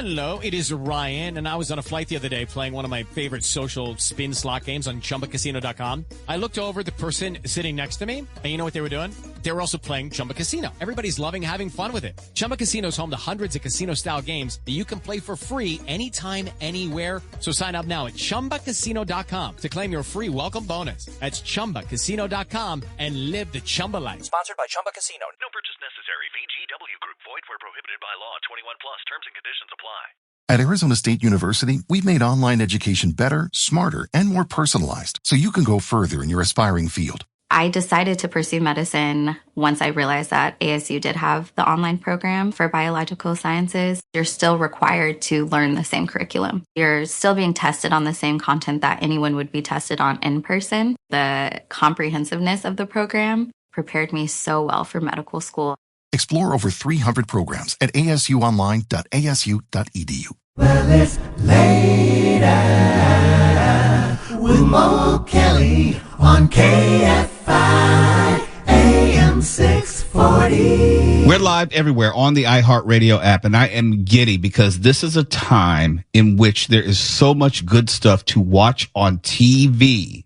Hello, it is Ryan, and I was on a flight the other day playing one of my favorite social spin slot games on ChumbaCasino.com. I looked over at the person sitting next to me, and you know what they were doing? They were also playing Chumba Casino. Everybody's loving having fun with it. Chumba Casino is home to hundreds of casino-style games that you can play for free anytime, anywhere. So sign up now at ChumbaCasino.com to claim your free welcome bonus. That's ChumbaCasino.com and live the Chumba life. Sponsored by Chumba Casino. No purchase necessary. VGW Group. Void where prohibited by law. 21 plus. Terms and conditions apply. At Arizona State University, we've made online education better, smarter, and more personalized so you can go further in your aspiring field. I decided to pursue medicine once I realized that ASU did have the online program for biological sciences. You're still required to learn the same curriculum. You're still being tested on the same content that anyone would be tested on in person. The comprehensiveness of the program prepared me so well for medical school. Explore over 300 programs at asuonline.asu.edu. Well, it's later with Mo Kelly on KFI AM 640. We're live everywhere on the iHeartRadio app, and I am giddy because this is a time in which there is so much good stuff to watch on TV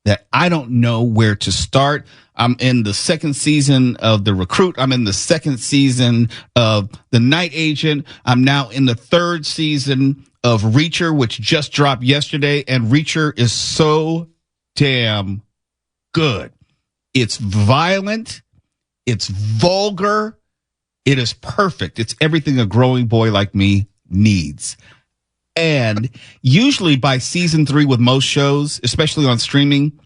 that I don't know where to start. I'm in the second season of The Recruit. I'm in the second season of The Night Agent. I'm now in the third season of Reacher, which just dropped yesterday. And Reacher is so damn good. It's violent. It's vulgar. It is perfect. It's everything a growing boy like me needs. And usually by season 3 with most shows, especially on streaming,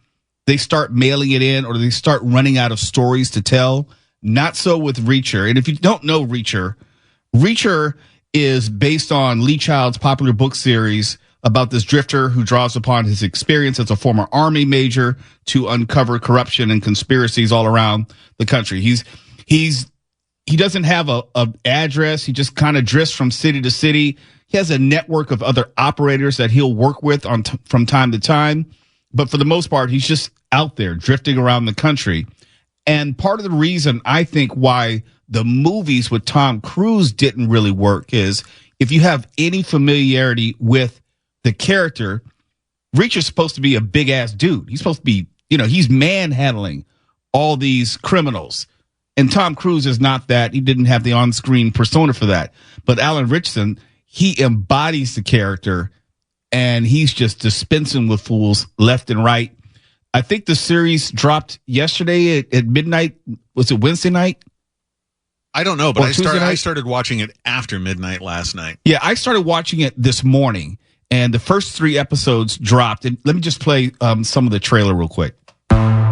they start mailing it in or they start running out of stories to tell. Not so with Reacher. And if you don't know Reacher, Reacher is based on Lee Child's popular book series about this drifter who draws upon his experience as a former Army major to uncover corruption and conspiracies all around the country. He doesn't have a address. He just kind of drifts from city to city. He has a network of other operators that he'll work with from time to time. But for the most part, he's just out there drifting around the country. And part of the reason I think why the movies with Tom Cruise didn't really work is if you have any familiarity with the character, Reacher's supposed to be a big ass dude. He's supposed to be, he's manhandling all these criminals. And Tom Cruise is not that. He didn't have the on-screen persona for that. But Alan Ritchson, he embodies the character. And he's just dispensing with fools left and right. I think the series dropped yesterday at midnight. Was it Wednesday night? I don't know, but I started watching it after midnight last night. Yeah, I started watching it this morning, and the first 3 episodes dropped. And let me just play some of the trailer real quick. I've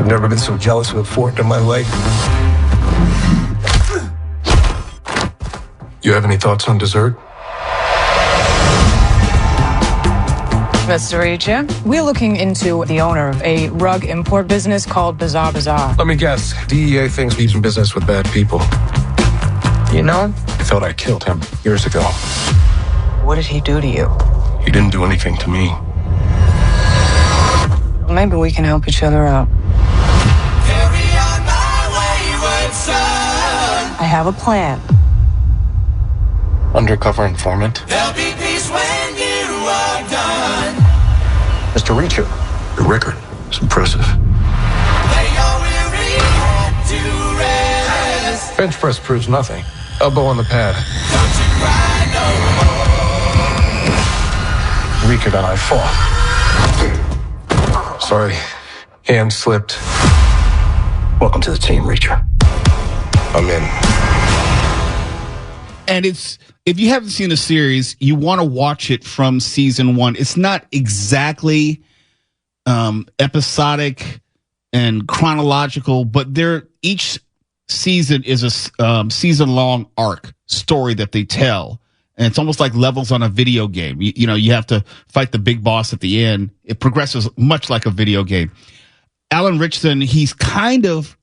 never been so jealous of a fork in my life. You have any thoughts on dessert? Mr. Reacher, we're looking into the owner of a rug import business called Bazaar Bazaar. Let me guess. DEA thinks he's in business with bad people. You know him? I thought I killed him years ago. What did he do to you? He didn't do anything to me. Maybe we can help each other out. Carry on my wayward son. I have a plan. Undercover informant. There'll be peace when you are done. Mr. Reacher, your record is impressive. Lay your weary head to rest. Bench press proves nothing. Elbow on the pad. Don't you cry no more. Reacher and I fought. Sorry, hand slipped. Welcome to the team, Reacher. I'm in. And if you haven't seen the series, you want to watch it from season 1. It's not exactly episodic and chronological, but each season is a season-long arc story that they tell. And it's almost like levels on a video game. You have to fight the big boss at the end. It progresses much like a video game. Alan Ritchson, he's kind of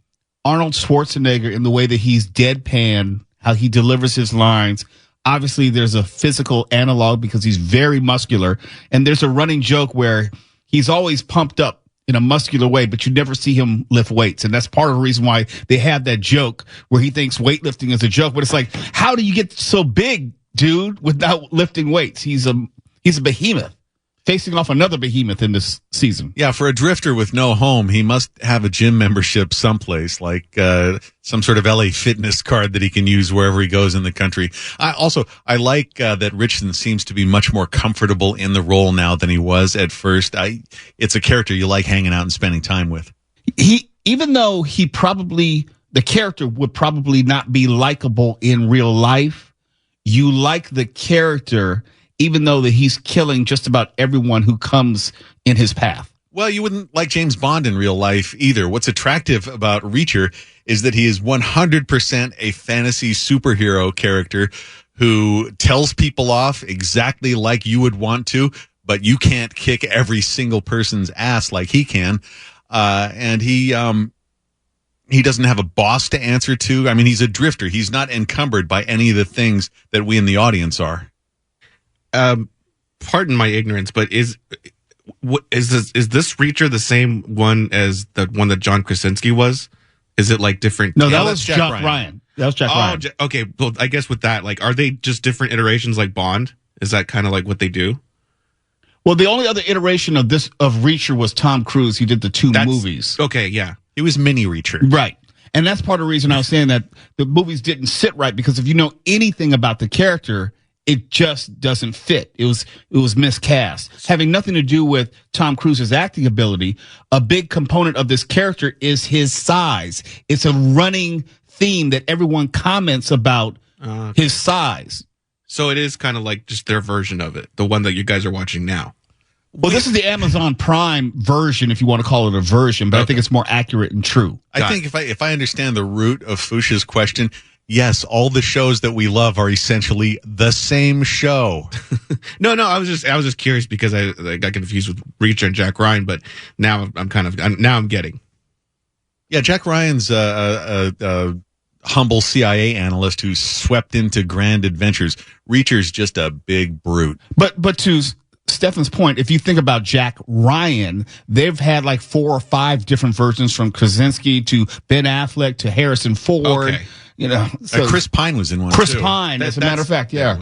Arnold Schwarzenegger in the way that he's deadpan, how he delivers his lines. Obviously, there's a physical analog because he's very muscular. And there's a running joke where he's always pumped up in a muscular way, but you never see him lift weights. And that's part of the reason why they have that joke where he thinks weightlifting is a joke. But it's like, how do you get so big, dude, without lifting weights? He's a behemoth, facing off another behemoth in this season. Yeah, for a drifter with no home, he must have a gym membership someplace, like some sort of LA Fitness card that he can use wherever he goes in the country. I like that Richardson seems to be much more comfortable in the role now than he was at first. It's a character you like hanging out and spending time with. Even though the character would probably not be likable in real life, you like the character even though that he's killing just about everyone who comes in his path. Well, you wouldn't like James Bond in real life either. What's attractive about Reacher is that he is 100% a fantasy superhero character who tells people off exactly like you would want to, but you can't kick every single person's ass like he can. And he doesn't have a boss to answer to. I mean, he's a drifter. He's not encumbered by any of the things that we in the audience are. Pardon my ignorance, but is this Reacher the same one as the one that John Krasinski was? Is it like different? No, that was Jack Ryan. That was Jack Ryan. Okay. Well, I guess with that, like, are they just different iterations like Bond? Is that kind of like what they do? Well, the only other iteration of Reacher was Tom Cruise. He did the two movies. Okay, yeah. It was mini Reacher. Right. And that's part of the reason I was saying that the movies didn't sit right, because if you know anything about the character, it just doesn't fit. It was miscast. Having nothing to do with Tom Cruise's acting ability, a big component of this character is his size. It's a running theme that everyone comments about his size. So it is kind of like just their version of it, the one that you guys are watching now. Well, this is the Amazon Prime version, if you want to call it a version, but I think it's more accurate and true. I think if I understand the root of Fuchsia's question, yes, all the shows that we love are essentially the same show. No, I was just curious because I got confused with Reacher and Jack Ryan, but now I'm getting. Yeah, Jack Ryan's a humble CIA analyst who swept into grand adventures. Reacher's just a big brute. But to Stefan's point, if you think about Jack Ryan, they've had like 4 or 5 different versions, from Krasinski to Ben Affleck to Harrison Ford. Okay. You know, so Chris Pine was in one. Chris too. Pine, as a matter of fact, yeah.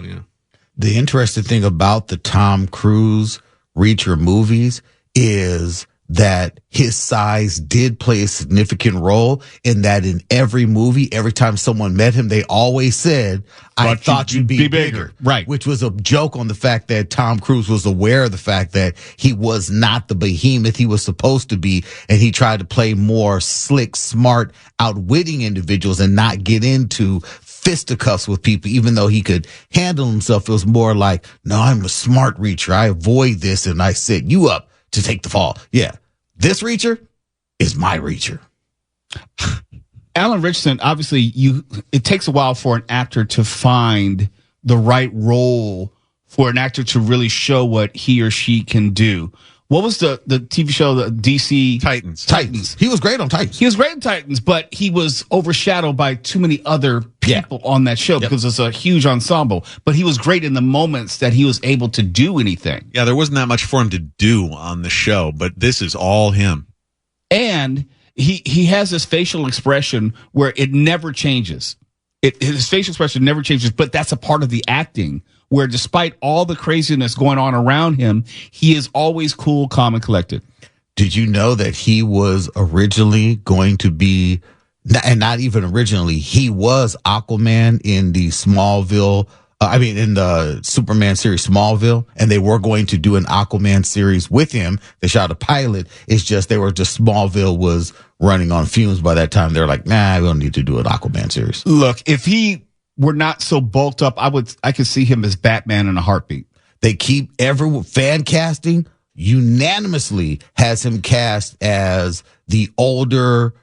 The interesting thing about the Tom Cruise Reacher movies is that his size did play a significant role, in that in every movie, every time someone met him, they always said, I thought you'd be bigger. Right. Which was a joke on the fact that Tom Cruise was aware of the fact that he was not the behemoth he was supposed to be, and he tried to play more slick, smart, outwitting individuals and not get into fisticuffs with people, even though he could handle himself. It was more like, no, I'm a smart Reacher. I avoid this and I set you up to take the fall. Yeah. This Reacher is my Reacher. Alan Richardson, obviously, it takes a while for an actor to find the right role, for an actor to really show what he or she can do. What was the TV show, the DC Titans? He was great on Titans. He was great on Titans, but he was overshadowed by too many other people on that show because it's a huge ensemble. But he was great in the moments that he was able to do anything. Yeah, there wasn't that much for him to do on the show, but this is all him. And he has this facial expression where it never changes. His facial expression never changes, but that's a part of the acting, where despite all the craziness going on around him, he is always cool, calm, and collected. Did you know that he was originally going to be, and not even originally, he was Aquaman in the in the Superman series Smallville, and they were going to do an Aquaman series with him. They shot a pilot. It's just Smallville was running on fumes by that time. They're like, nah, we don't need to do an Aquaman series. Look, if he were not so bulked up, I could see him as Batman in a heartbeat. They keep fan casting unanimously has him cast as the older,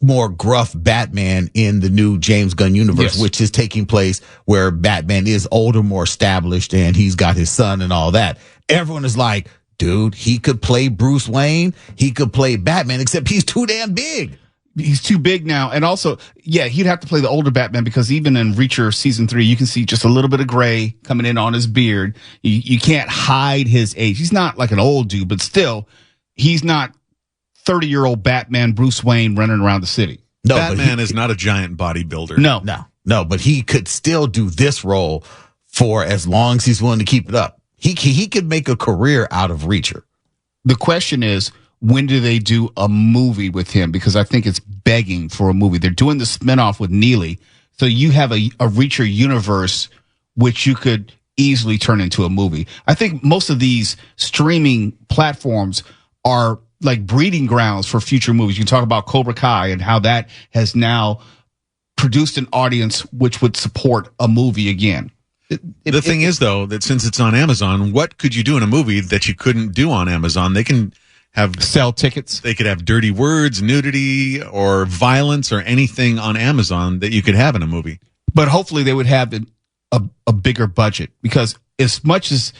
more gruff Batman in the new James Gunn universe, which is taking place where Batman is older, more established, and he's got his son and all that. Everyone is like, dude, he could play Bruce Wayne. He could play Batman, except he's too damn big. He's too big now. And also, he'd have to play the older Batman, because even in Reacher season 3, you can see just a little bit of gray coming in on his beard. You can't hide his age. He's not like an old dude, but still, he's not 30-year-old Batman Bruce Wayne running around the city. No, Batman is not a giant bodybuilder. No, but he could still do this role for as long as he's willing to keep it up. He could make a career out of Reacher. The question is, when do they do a movie with him? Because I think it's begging for a movie. They're doing the spinoff with Neely. So you have a Reacher universe, which you could easily turn into a movie. I think most of these streaming platforms are like breeding grounds for future movies. You talk about Cobra Kai and how that has now produced an audience which would support a movie again. The thing is, though, that since it's on Amazon, what could you do in a movie that you couldn't do on Amazon? They can sell tickets. They could have dirty words, nudity, or violence, or anything on Amazon that you could have in a movie. But hopefully they would have a bigger budget, because as much as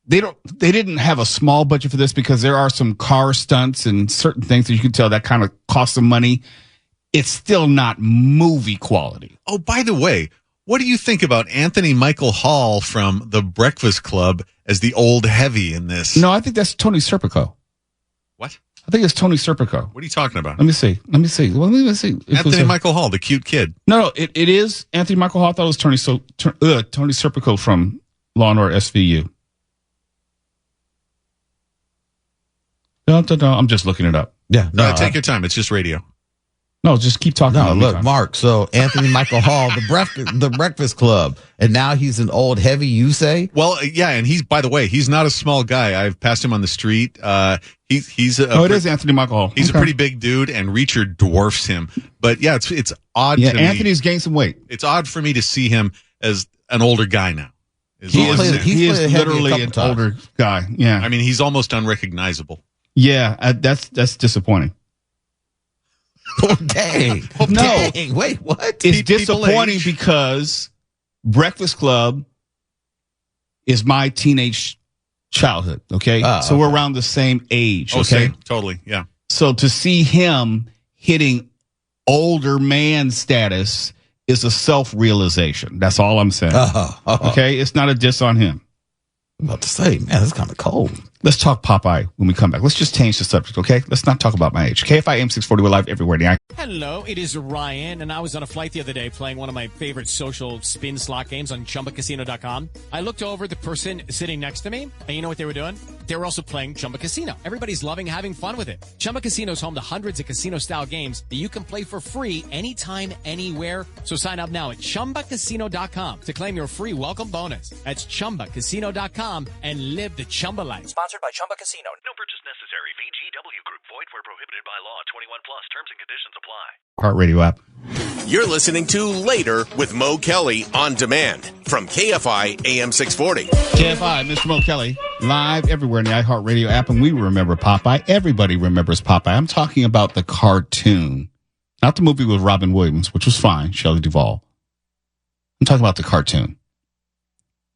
they didn't have a small budget for this, because there are some car stunts and certain things that you can tell that kind of cost some money. It's still not movie quality. Oh, by the way, what do you think about Anthony Michael Hall from The Breakfast Club as the old heavy in this? No, I think that's Tony Serpico. What? I think it's Tony Serpico. What are you talking about? Let me see. Well, let me see. Anthony Michael Hall, the cute kid. No, it is Anthony Michael Hall. I thought it was Tony Serpico from Law and Order SVU. No, I'm just looking it up. Yeah. No, take your time. It's just radio. No, just keep talking. No, look, Mark. So Anthony Michael Hall, the Breakfast Club, and now he's an old heavy. You say? Well, yeah, and he's, by the way, he's not a small guy. I've passed him on the street. He's it is Anthony Michael Hall. He's a pretty big dude, and Reacher dwarfs him. But yeah, it's odd. Yeah, to me. Anthony's gained some weight. It's odd for me to see him as an older guy now. He is literally an older guy. Yeah, I mean, he's almost unrecognizable. Yeah, that's disappointing. Oh, dang. No. Dang. Wait, what? It's disappointing because Breakfast Club is my teenage childhood, okay? So we're around the same age, okay? Same. Totally, yeah. So to see him hitting older man status is a self-realization. That's all I'm saying. Okay? It's not a diss on him. I'm about to say, man, that's kind of cold. Let's talk Popeye when we come back. Let's just change the subject, okay? Let's not talk about my age. KFI AM 640, we're live everywhere. Hello, it is Ryan, and I was on a flight the other day playing one of my favorite social spin slot games on ChumbaCasino.com. I looked over the person sitting next to me, and you know what they were doing? They were also playing Chumba Casino. Everybody's loving having fun with it. Chumba Casino is home to hundreds of casino-style games that you can play for free anytime, anywhere. So sign up now at ChumbaCasino.com to claim your free welcome bonus. That's ChumbaCasino.com and live the Chumba life. Sponsored by Chumba Casino. No purchase necessary. VGW Group. Void where prohibited by law. 21 plus. Terms and conditions apply. Heart Radio app. You're listening to Later with Mo Kelly on demand from KFI AM 640. KFI, Mr. Mo Kelly, live everywhere in the iHeartRadio app, and we remember Popeye. Everybody remembers Popeye. I'm talking about the cartoon, not the movie with Robin Williams, which was fine, Shelley Duvall. I'm talking about the cartoon.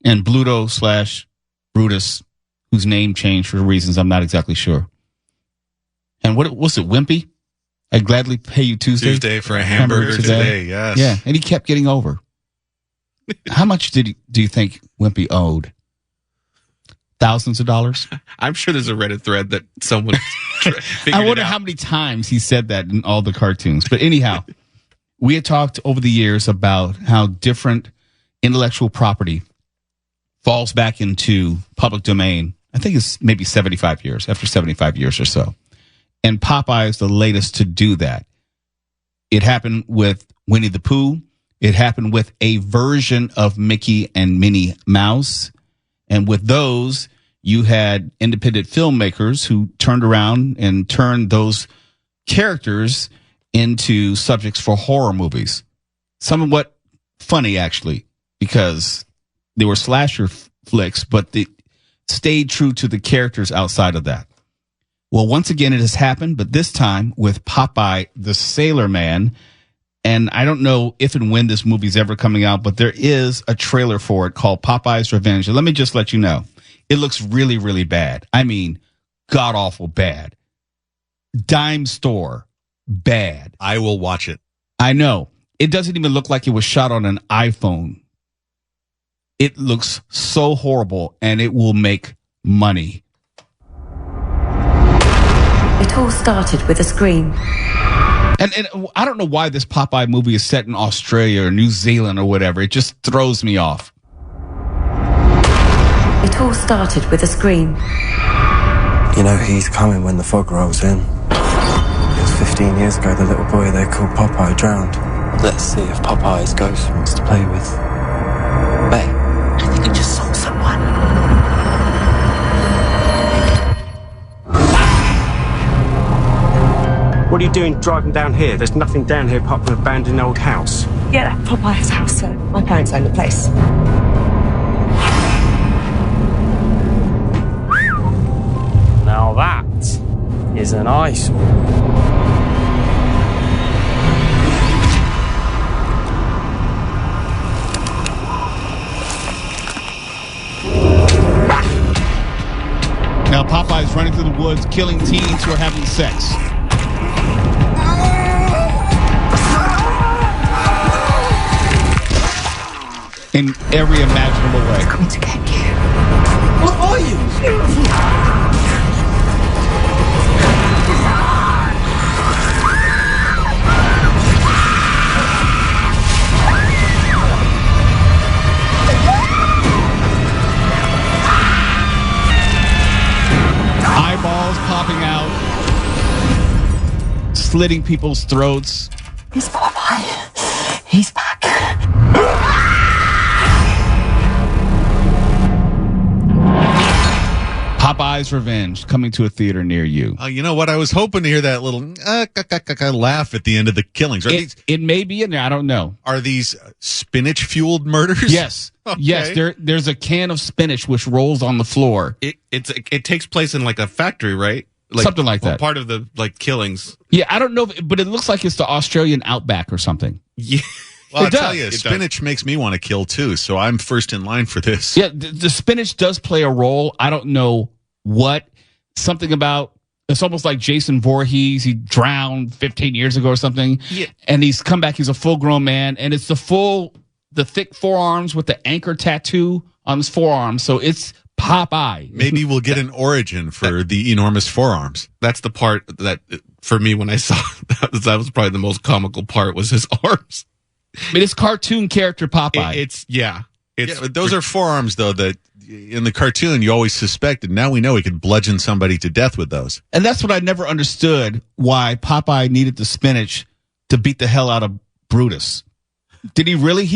And Bluto/Brutus, whose name changed for reasons I'm not exactly sure. And what was it, Wimpy? I'd gladly pay you Tuesday for a hamburger today. Yes. Yeah, and he kept getting over. How much do you think Wimpy owed? Thousands of dollars? I'm sure there's a Reddit thread that someone I wonder how many times he said that in all the cartoons. But anyhow, we had talked over the years about how different intellectual property falls back into public domain. I think it's maybe 75 years, after 75 years or so. And Popeye is the latest to do that. It happened with Winnie the Pooh. It happened with a version of Mickey and Minnie Mouse. And with those, you had independent filmmakers who turned around and turned those characters into subjects for horror movies. Somewhat funny, actually, because they were slasher flicks, but they stayed true to the characters outside of that. Well, once again, it has happened, but this time with Popeye the Sailor Man. And I don't know if and when this movie's ever coming out, but there is a trailer for it called Popeye's Revenge. And let me just let you know, it looks really, really bad. I mean, god-awful bad. Dime store bad. I will watch it. I know. It doesn't even look like it was shot on an iPhone. It looks so horrible, and it will make money. I all started with a scream. And I don't know why this Popeye movie is set in Australia or New Zealand or whatever. It just throws me off. It all started with a scream. You know, he's coming when the fog rolls in. It was 15 years ago the little boy they called Popeye drowned. Let's see if Popeye's ghost wants to play with Bay. I think I just saw someone. What are you doing driving down here? There's nothing down here apart from an abandoned old house. Yeah, Popeye's house, sir. My parents own the place. Now that is an eyesore. Now Popeye's running through the woods, killing teens who are having sex. In every imaginable way. I'm going to get you. What are you? Eyeballs popping out, slitting people's throats. It's Popeye. He's back. Popeye's Revenge, coming to a theater near you. You know what? I was hoping to hear that little laugh at the end of the killings. It may be in there. I don't know. Are these spinach-fueled murders? Yes. Okay. Yes, there's a can of spinach which rolls on the floor. It takes place in like a factory, right? Something like that. Part of the killings. Yeah, I don't know, but it looks like it's the Australian outback or something. Yeah. Well, I'll tell you, spinach makes me want to kill too, so I'm first in line for this. Yeah, the spinach does play a role. I don't know what. Something about, it's almost like Jason Voorhees. He drowned 15 years ago or something. Yeah. And he's come back. He's a full-grown man. And it's the thick forearms with the anchor tattoo on his forearm. So it's Popeye. Maybe we'll get an origin for the enormous forearms. That's the part that, for me, when I saw that was probably the most comical part, was his arms. I mean, it's cartoon character Popeye. But those are forearms, though, that in the cartoon you always suspected. Now we know he could bludgeon somebody to death with those. And that's what I never understood, why Popeye needed the spinach to beat the hell out of Brutus. Did he really?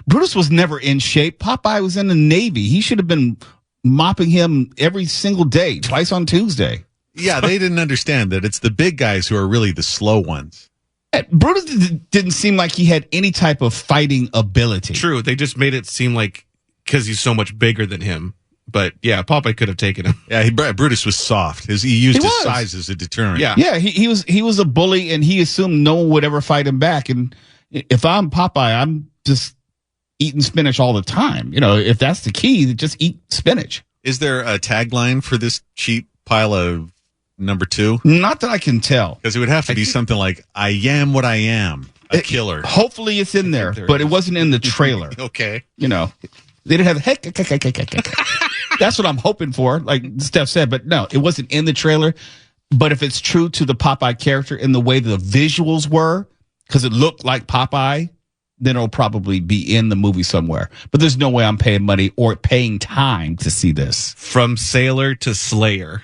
Brutus was never in shape. Popeye was in the Navy. He should have been mopping him every single day, twice on Tuesday. Yeah, they didn't understand that it's the big guys who are really the slow ones. Brutus didn't seem like he had any type of fighting ability. True. They just made it seem like because he's so much bigger than him. But yeah, Popeye could have taken him. Yeah, Brutus was soft. He used his size as a deterrent. Yeah, he was a bully, and he assumed no one would ever fight him back. And if I'm Popeye, I'm just eating spinach all the time. You know, if that's the key, just eat spinach. Is there a tagline for this cheap pile of number 2? Not that I can tell. Because it would have to be something like, I am what I am, a killer. Hopefully it's in there, but it wasn't in the trailer. Okay. You know, they didn't have heck. That's what I'm hoping for, like Steph said, but no, it wasn't in the trailer. But if it's true to the Popeye character in the way the visuals were, because it looked like Popeye, then it'll probably be in the movie somewhere. But there's no way I'm paying money or paying time to see this. From Sailor to Slayer.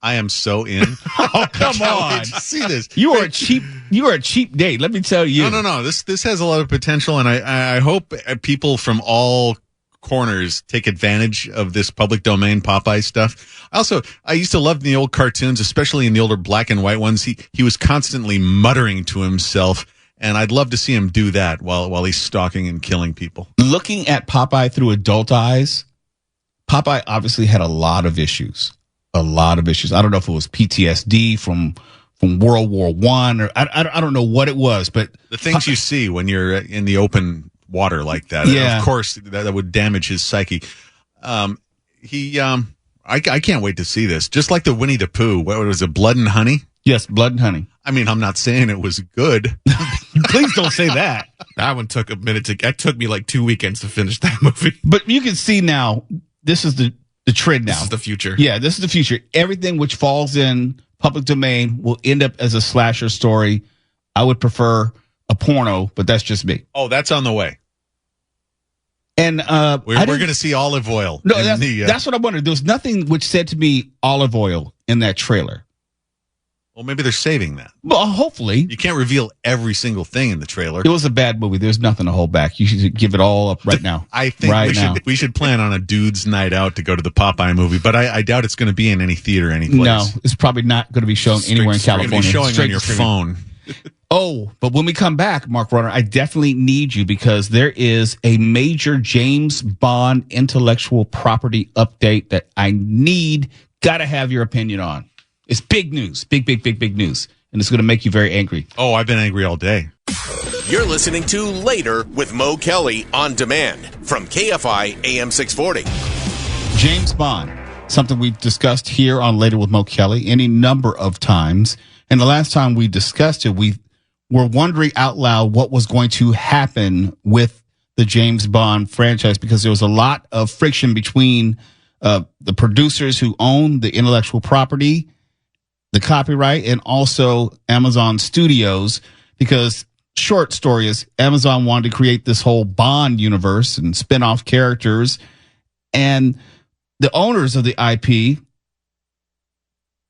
I am so in. Oh, come on. See this. You are a cheap date. Let me tell you. No. This has a lot of potential, and I hope people from all corners take advantage of this public domain Popeye stuff. I used to love the old cartoons, especially in the older black and white ones. He was constantly muttering to himself, and I'd love to see him do that while he's stalking and killing people. Looking at Popeye through adult eyes, Popeye obviously had a lot of issues. I don't know if it was PTSD from World War I, or I don't know what it was, but the things you see when you're in the open water like that, of course, that would damage his psyche. I can't wait to see this. Just like the Winnie the Pooh. What was it, Blood and Honey? Yes, Blood and Honey. I mean, I'm not saying it was good. Please don't say that. That one took a minute it took me like 2 weekends to finish that movie. But you can see now, this is the trend now. This is the future. Yeah, this is the future. Everything which falls in public domain will end up as a slasher story. I would prefer a porno, but that's just me. Oh, that's on the way. And we're going to see olive oil. No, that's what I wondered. There was nothing which said to me olive oil in that trailer. Well, maybe they're saving that. Well, hopefully. You can't reveal every single thing in the trailer. It was a bad movie. There's nothing to hold back. You should give it all up right now. I think we should plan on a dude's night out to go to the Popeye movie, but I doubt it's going to be in any theater any place. No, it's probably not going to be shown anywhere in California. It's going to be showing on your phone. Oh, but when we come back, Mark Runner, I definitely need you because there is a major James Bond intellectual property update that I got to have your opinion on. It's big news, big news, and it's going to make you very angry. Oh, I've been angry all day. You're listening to Later with Mo Kelly on demand from KFI AM 640. James Bond, something we've discussed here on Later with Mo Kelly any number of times. And the last time we discussed it, we were wondering out loud what was going to happen with the James Bond franchise because there was a lot of friction between the producers who own the intellectual property, the copyright, and also Amazon Studios, because short story is Amazon wanted to create this whole Bond universe and spin-off characters, and the owners of the IP,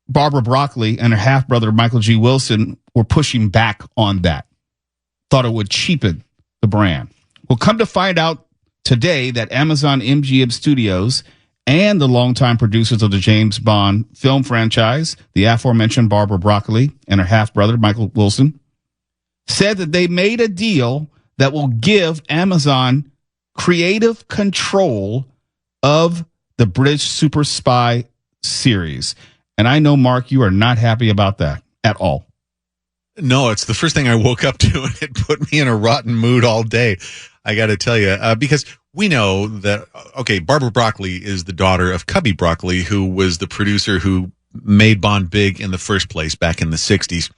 Barbara Broccoli and her half-brother Michael G. Wilson, were pushing back on that, thought it would cheapen the brand. Well, come to find out today that Amazon MGM Studios and the longtime producers of the James Bond film franchise, the aforementioned Barbara Broccoli and her half-brother, Michael Wilson, said that they made a deal that will give Amazon creative control of the British Super Spy series. And I know, Mark, you are not happy about that at all. No, it's the first thing I woke up to, and it put me in a rotten mood all day. I got to tell you, because we know that, okay, Barbara Broccoli is the daughter of Cubby Broccoli, who was the producer who made Bond big in the first place back in the 60s.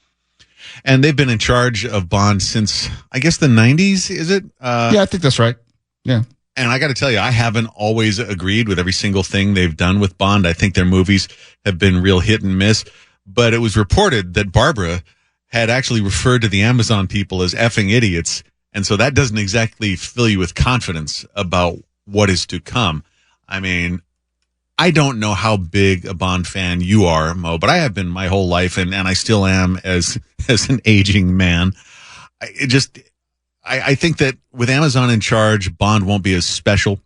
And they've been in charge of Bond since, I guess, the 90s, is it? Yeah, I think that's right. Yeah. And I got to tell you, I haven't always agreed with every single thing they've done with Bond. I think their movies have been real hit and miss. But it was reported that Barbara had actually referred to the Amazon people as effing idiots. And so that doesn't exactly fill you with confidence about what is to come. I mean, I don't know how big a Bond fan you are, Mo, but I have been my whole life, and I still am as an aging man. I think that with Amazon in charge, Bond won't be as special.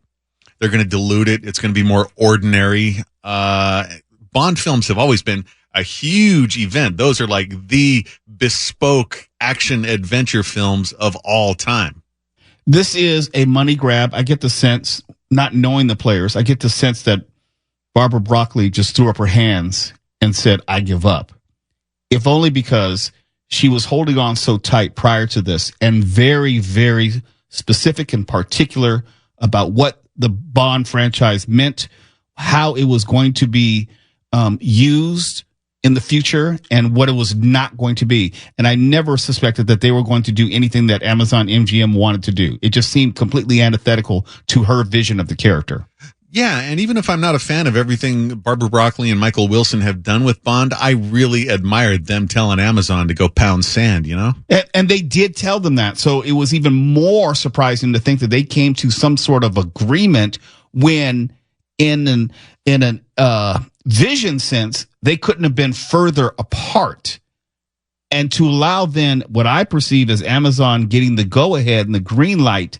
They're going to dilute it. It's going to be more ordinary. Bond films have always been a huge event. Those are like the bespoke action adventure films of all time. This is a money grab. I get the sense, not knowing the players, I get the sense that Barbara Broccoli just threw up her hands and said, I give up. If only because she was holding on so tight prior to this and very, very specific and particular about what the Bond franchise meant, how it was going to be used in the future, and what it was not going to be. And I never suspected that they were going to do anything that Amazon MGM wanted to do. It just seemed completely antithetical to her vision of the character. Yeah, and even if I'm not a fan of everything Barbara Broccoli and Michael Wilson have done with Bond, I really admired them telling Amazon to go pound sand, you know? And they did tell them that. So it was even more surprising to think that they came to some sort of agreement when in an vision sense, they couldn't have been further apart. And to allow then what I perceive as Amazon getting the go-ahead and the green light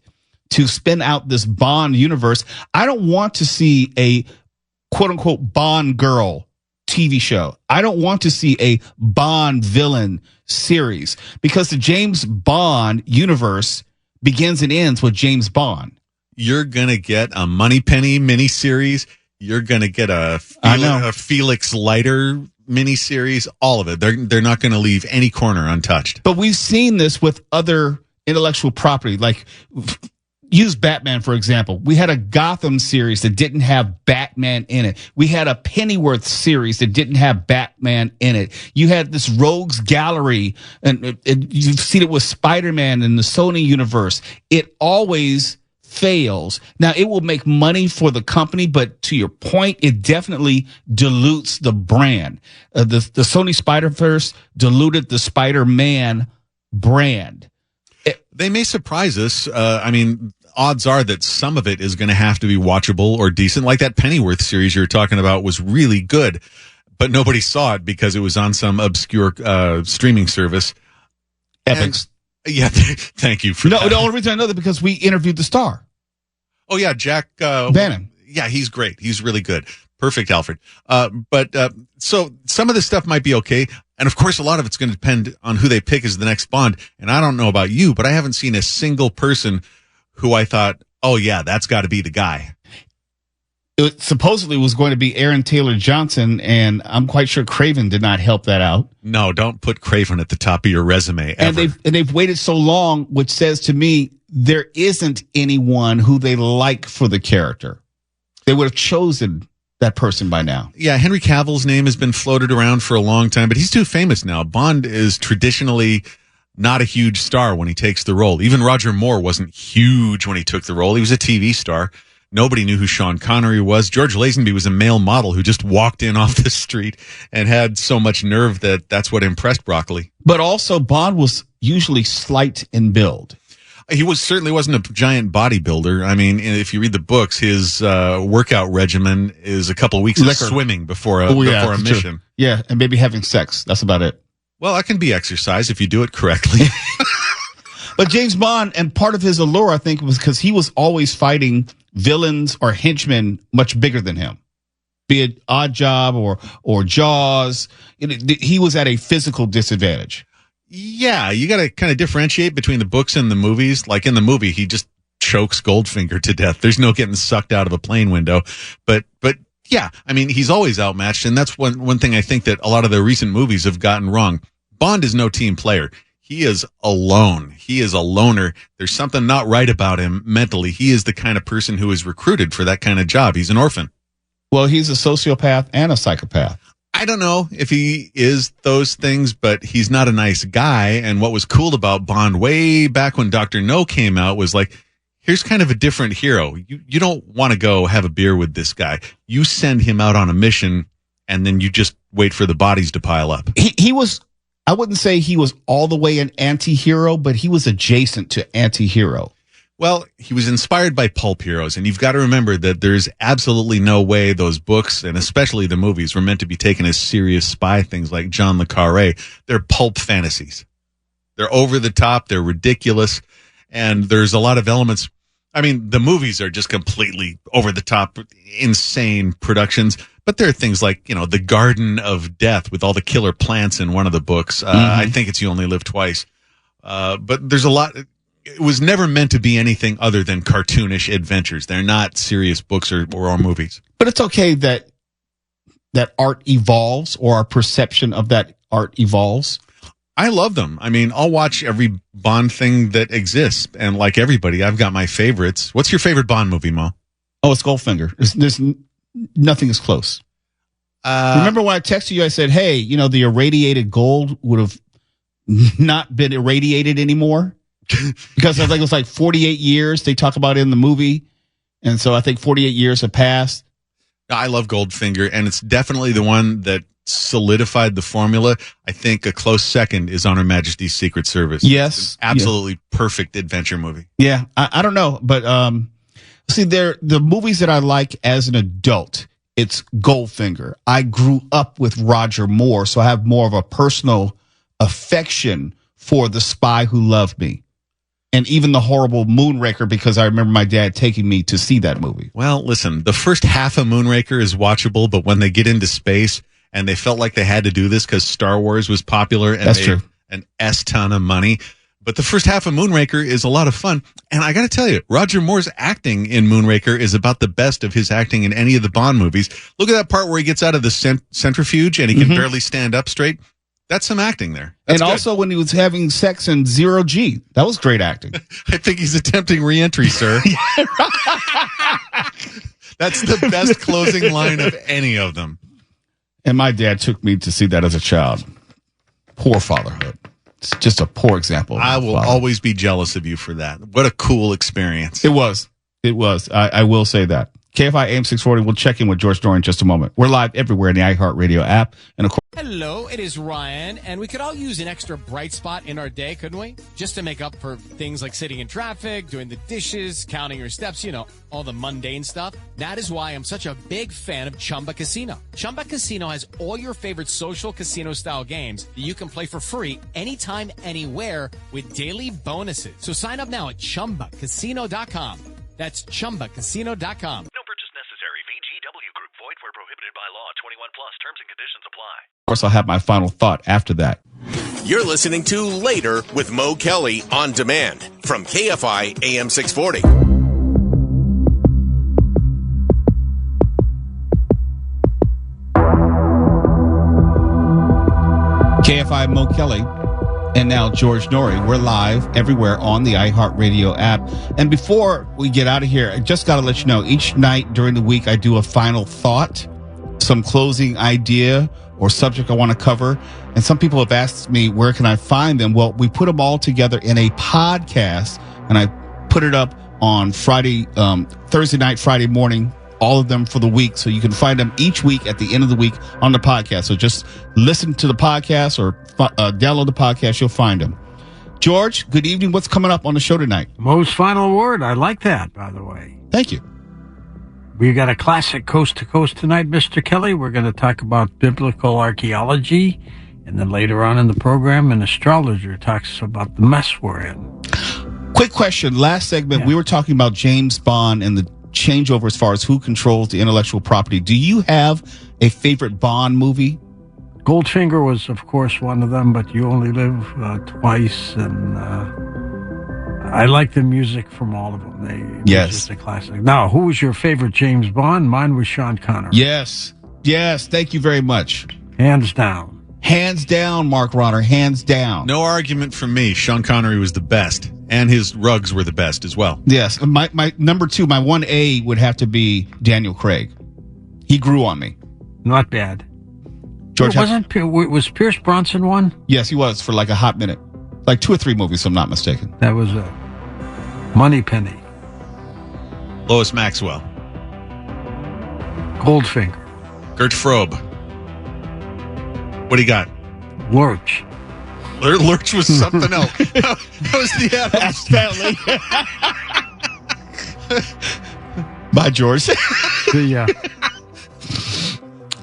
to spin out this Bond universe. I don't want to see a quote-unquote Bond girl TV show. I don't want to see a Bond villain series, because the James Bond universe begins and ends with James Bond. You're going to get a Moneypenny miniseries. You're going to get a Felix Leiter miniseries, all of it. They're not going to leave any corner untouched. But we've seen this with other intellectual property, like use Batman, for example. We had a Gotham series that didn't have Batman in it. We had a Pennyworth series that didn't have Batman in it. You had this Rogues Gallery, and you've seen it with Spider-Man in the Sony universe. It always fails, now it will make money for the company, but to your point, it definitely dilutes the brand. The Sony Spider-Verse diluted the Spider-Man brand. They may surprise us. Odds are that some of it is going to have to be watchable or decent. Like that Pennyworth series you were talking about was really good, but nobody saw it because it was on some obscure streaming service. Epics. Yeah, thank you for that. The only reason I know that because we interviewed the star. Oh, yeah, Jack Bannon. Yeah, he's great. He's really good. Perfect, Alfred. So some of this stuff might be okay. And of course, a lot of it's going to depend on who they pick as the next Bond. And I don't know about you, but I haven't seen a single person who I thought, oh, yeah, that's got to be the guy. It supposedly was going to be Aaron Taylor Johnson, and I'm quite sure Craven did not help that out. No, don't put Craven at the top of your resume ever. And they've waited so long, which says to me there isn't anyone who they like for the character. They would have chosen that person by now. Yeah, Henry Cavill's name has been floated around for a long time, but he's too famous now. Bond is traditionally not a huge star when he takes the role. Even Roger Moore wasn't huge when he took the role. He was a TV star. Nobody knew who Sean Connery was. George Lazenby was a male model who just walked in off the street and had so much nerve that that's what impressed Broccoli. But also, Bond was usually slight in build. He certainly wasn't a giant bodybuilder. I mean, if you read the books, his workout regimen is a couple of weeks of swimming before a mission. True. Yeah, and maybe having sex. That's about it. Well, that can be exercise if you do it correctly. But James Bond, and part of his allure, I think, was because he was always fighting villains or henchmen much bigger than him. Be it Odd Job or Jaws, he was at a physical disadvantage. Yeah, you got to kind of differentiate between the books and the movies. Like in the movie, he just chokes Goldfinger to death. There's no getting sucked out of a plane window. But yeah, I mean, he's always outmatched, and that's one thing I think that a lot of the recent movies have gotten wrong. Bond is no team player. He is alone. He is a loner. There's something not right about him mentally. He is the kind of person who is recruited for that kind of job. He's an orphan. Well, he's a sociopath and a psychopath. I don't know if he is those things, but he's not a nice guy. And what was cool about Bond way back when Dr. No came out was like, here's kind of a different hero. You don't want to go have a beer with this guy. You send him out on a mission, and then you just wait for the bodies to pile up. He was, I wouldn't say he was all the way an anti-hero, but he was adjacent to anti-hero. Well, he was inspired by pulp heroes, and you've got to remember that there's absolutely no way those books, and especially the movies, were meant to be taken as serious spy things like John le Carré. They're pulp fantasies. They're over the top, they're ridiculous, and there's a lot of elements. I mean, the movies are just completely over the top, insane productions, but there are things like, the Garden of Death with all the killer plants in one of the books. I think it's You Only Live Twice. But there's a lot. It was never meant to be anything other than cartoonish adventures. They're not serious books or movies. But it's okay that art evolves, or our perception of that art evolves. I love them. I mean, I'll watch every Bond thing that exists. And like everybody, I've got my favorites. What's your favorite Bond movie, Mo? Oh, it's Goldfinger. There's nothing is close. Remember when I texted you, I said, hey, the irradiated gold would have not been irradiated anymore? Because I think it was like 48 years they talk about it in the movie. And so I think 48 years have passed. I love Goldfinger, and it's definitely the one that solidified the formula. I think a close second is On Her Majesty's Secret Service. Yes. It's an absolutely perfect adventure movie. Yeah. I don't know. But see, the movies that I like as an adult, it's Goldfinger. I grew up with Roger Moore, so I have more of a personal affection for The Spy Who Loved Me. And even the horrible Moonraker, because I remember my dad taking me to see that movie. Well, listen, the first half of Moonraker is watchable, but when they get into space, and they felt like they had to do this because Star Wars was popular and That's true. An S-ton of money. But the first half of Moonraker is a lot of fun. And I got to tell you, Roger Moore's acting in Moonraker is about the best of his acting in any of the Bond movies. Look at that part where he gets out of the centrifuge and he can barely stand up straight. That's some acting there. That's and good. Also when he was having sex in Zero G. That was great acting. I think he's attempting re-entry, sir. That's the best closing line of any of them. And my dad took me to see that as a child. Poor fatherhood. It's just a poor example. I will always be jealous of you for that. What a cool experience. It was. It was. I will say that. KFI AM 640. We'll check in with George Norrie in just a moment. We're live everywhere in the iHeartRadio app. And of course, Hello, it is Ryan, and we could all use an extra bright spot in our day, couldn't we? Just to make up for things like sitting in traffic, doing the dishes, counting your steps, all the mundane stuff. That is why I'm such a big fan of Chumba Casino. Chumba Casino has all your favorite social casino-style games that you can play for free anytime, anywhere with daily bonuses. So sign up now at ChumbaCasino.com. That's ChumbaCasino.com. No purchase necessary. VGW Group. Void where prohibited by law. 21 plus. Terms and conditions apply. of course, I'll have my final thought after that. You're listening to Later with Mo Kelly on demand from KFI AM 640. KFI Mo Kelly and now George Norrie. We're live everywhere on the iHeartRadio app. And before we get out of here, I just got to let you know, each night during the week, I do a final thought, some closing idea or subject I want to cover. And some people have asked me, where can I find them? Well, we put them all together in a podcast, and I put it up on Friday, Thursday night, Friday morning, all of them for the week. So you can find them each week at the end of the week on the podcast. So just listen to the podcast or download the podcast. You'll find them. George, good evening. What's coming up on the show tonight? Mo's final word. I like that, by the way. Thank you. We got a classic coast to coast tonight, Mr. Kelly. We're going to talk about biblical archaeology. And then later on in the program, an astrologer talks about the mess we're in. Quick question. Last segment, we were talking about James Bond and the changeover as far as who controls the intellectual property. Do you have a favorite Bond movie? Goldfinger was, of course, one of them, but You Only Live Twice, and I like the music from all of them. Yes. Just a classic. Now, who was your favorite James Bond? Mine was Sean Connery. Yes. Thank you very much. Hands down. Hands down, Mark Ronner. Hands down. No argument from me. Sean Connery was the best, and his rugs were the best as well. Yes. My number two, my 1A would have to be Daniel Craig. He grew on me. Not bad. George, was Pierce Bronson one? Yes, he was for like a hot minute. Like 2 or 3 movies, if I'm not mistaken. That was Moneypenny. Lois Maxwell. Goldfinger. Gert Frobe. What do you got? Lurch. Lurch was something else. That was the Stanley. Bye, George. Yeah.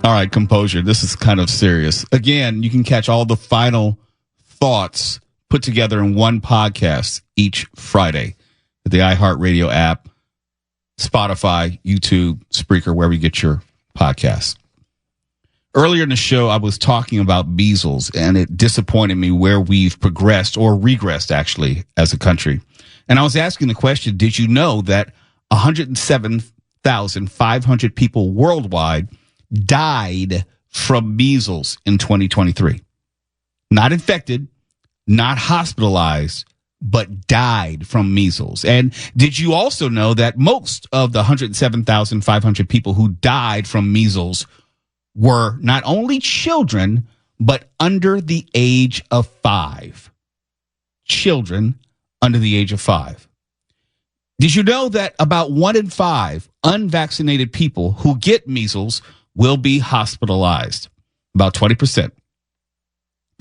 All right, composure. This is kind of serious. Again, you can catch all the final thoughts put together in one podcast each Friday at the iHeartRadio app, Spotify, YouTube, Spreaker, wherever you get your podcasts. Earlier in the show, I was talking about measles, and it disappointed me where we've progressed or regressed, actually, as a country. And I was asking the question, did you know that 107,500 people worldwide died from measles in 2023? Not infected, not hospitalized, but died from measles. And did you also know that most of the 107,500 people who died from measles were not only children, but under the age of 5. Children under the age of 5. Did you know that about 1 in 5 unvaccinated people who get measles will be hospitalized? About 20%.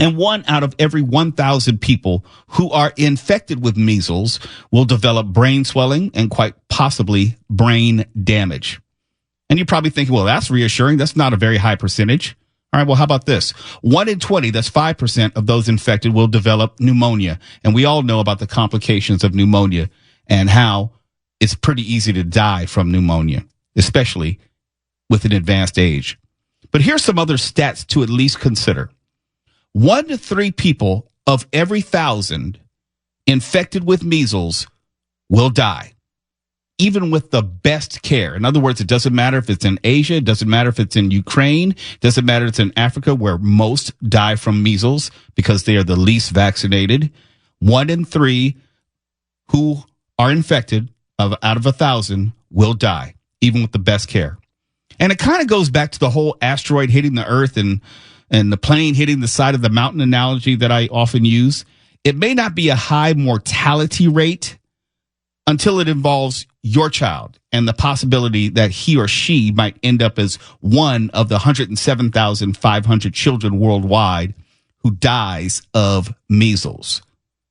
And 1 out of every 1,000 people who are infected with measles will develop brain swelling and quite possibly brain damage. And you're probably thinking, well, that's reassuring. That's not a very high percentage. All right, well, how about this? 1 in 20, that's 5% of those infected will develop pneumonia. And we all know about the complications of pneumonia and how it's pretty easy to die from pneumonia, especially with an advanced age. But here's some other stats to at least consider. 1 to 3 people of every 1,000 infected with measles will die, even with the best care. In other words, it doesn't matter if it's in Asia, it doesn't matter if it's in Ukraine, it doesn't matter if it's in Africa, where most die from measles because they are the least vaccinated. 1 in 3 who are infected out of 1,000 will die, even with the best care. And it kind of goes back to the whole asteroid hitting the Earth and the plane hitting the side of the mountain analogy that I often use. It may not be a high mortality rate until it involves your child and the possibility that he or she might end up as one of the 107,500 children worldwide who dies of measles.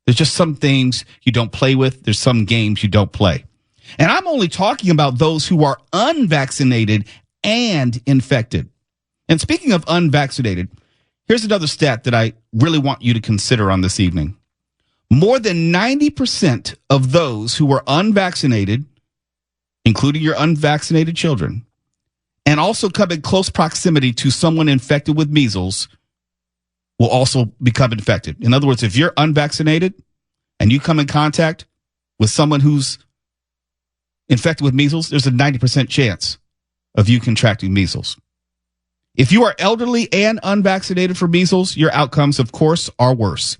There's just some things you don't play with. There's some games you don't play. And I'm only talking about those who are unvaccinated and infected. And speaking of unvaccinated, here's another stat that I really want you to consider on this evening. More than 90% of those who are unvaccinated, including your unvaccinated children, and also come in close proximity to someone infected with measles, will also become infected. In other words, if you're unvaccinated and you come in contact with someone who's infected with measles, there's a 90% chance of you contracting measles. If you are elderly and unvaccinated for measles, your outcomes, of course, are worse.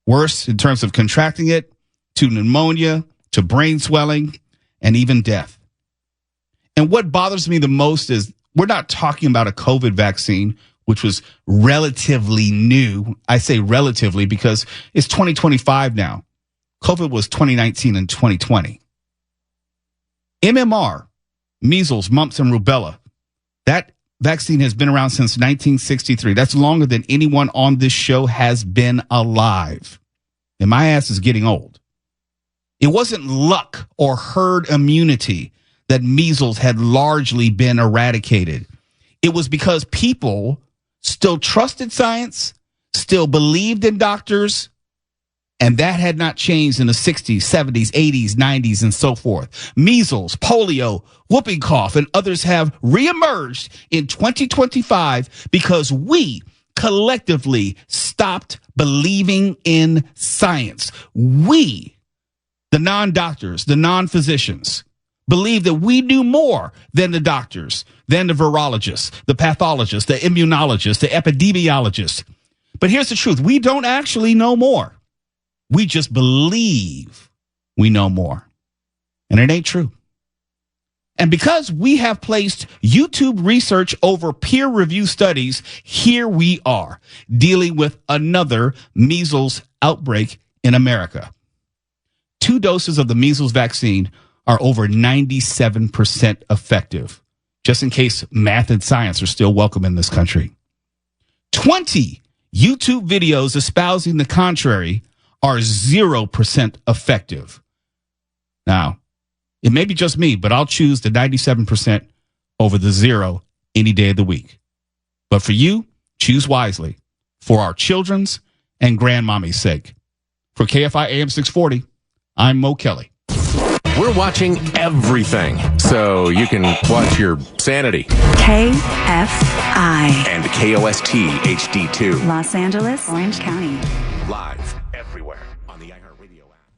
Worse in terms of contracting it, to pneumonia, to brain swelling, and even death. And what bothers me the most is we're not talking about a COVID vaccine, which was relatively new. I say relatively because it's 2025 now. COVID was 2019 and 2020. MMR, measles, mumps, and rubella, that vaccine has been around since 1963. That's longer than anyone on this show has been alive. And my ass is getting old. It wasn't luck or herd immunity that measles had largely been eradicated. It was because people still trusted science, still believed in doctors, and that had not changed in the 60s, 70s, 80s, 90s, and so forth. Measles, polio, whooping cough, and others have reemerged in 2025 because we collectively stopped believing in science. We, the non-doctors, the non-physicians, believed that we knew more than the doctors, than the virologists, the pathologists, the immunologists, the epidemiologists. But here's the truth. We don't actually know more. We just believe we know more. And it ain't true. And because we have placed YouTube research over peer review studies, here we are dealing with another measles outbreak in America. 2 doses of the measles vaccine are over 97% effective, just in case math and science are still welcome in this country. 20 YouTube videos espousing the contrary are 0% effective. Now, it may be just me, but I'll choose the 97% over the 0 any day of the week. But for you, choose wisely for our children's and grandmommy's sake. For KFI AM 640, I'm Mo Kelly. We're watching everything, so you can watch your sanity. KFI. And KOST HD2. Los Angeles, Orange County. Live everywhere on the iHeartRadio app.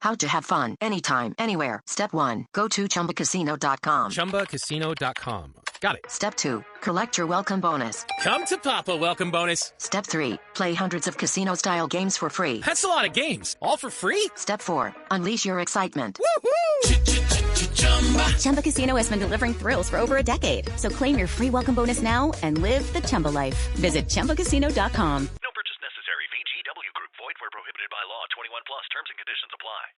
How to have fun anytime, anywhere. Step 1, go to ChumbaCasino.com. ChumbaCasino.com. Got it. Step 2, collect your welcome bonus. Come to Papa welcome bonus. Step 3, play hundreds of casino-style games for free. That's a lot of games. All for free? Step 4, unleash your excitement. Woohoo! Chumba Casino has been delivering thrills for over a decade. So claim your free welcome bonus now and live the Chumba life. Visit ChumbaCasino.com.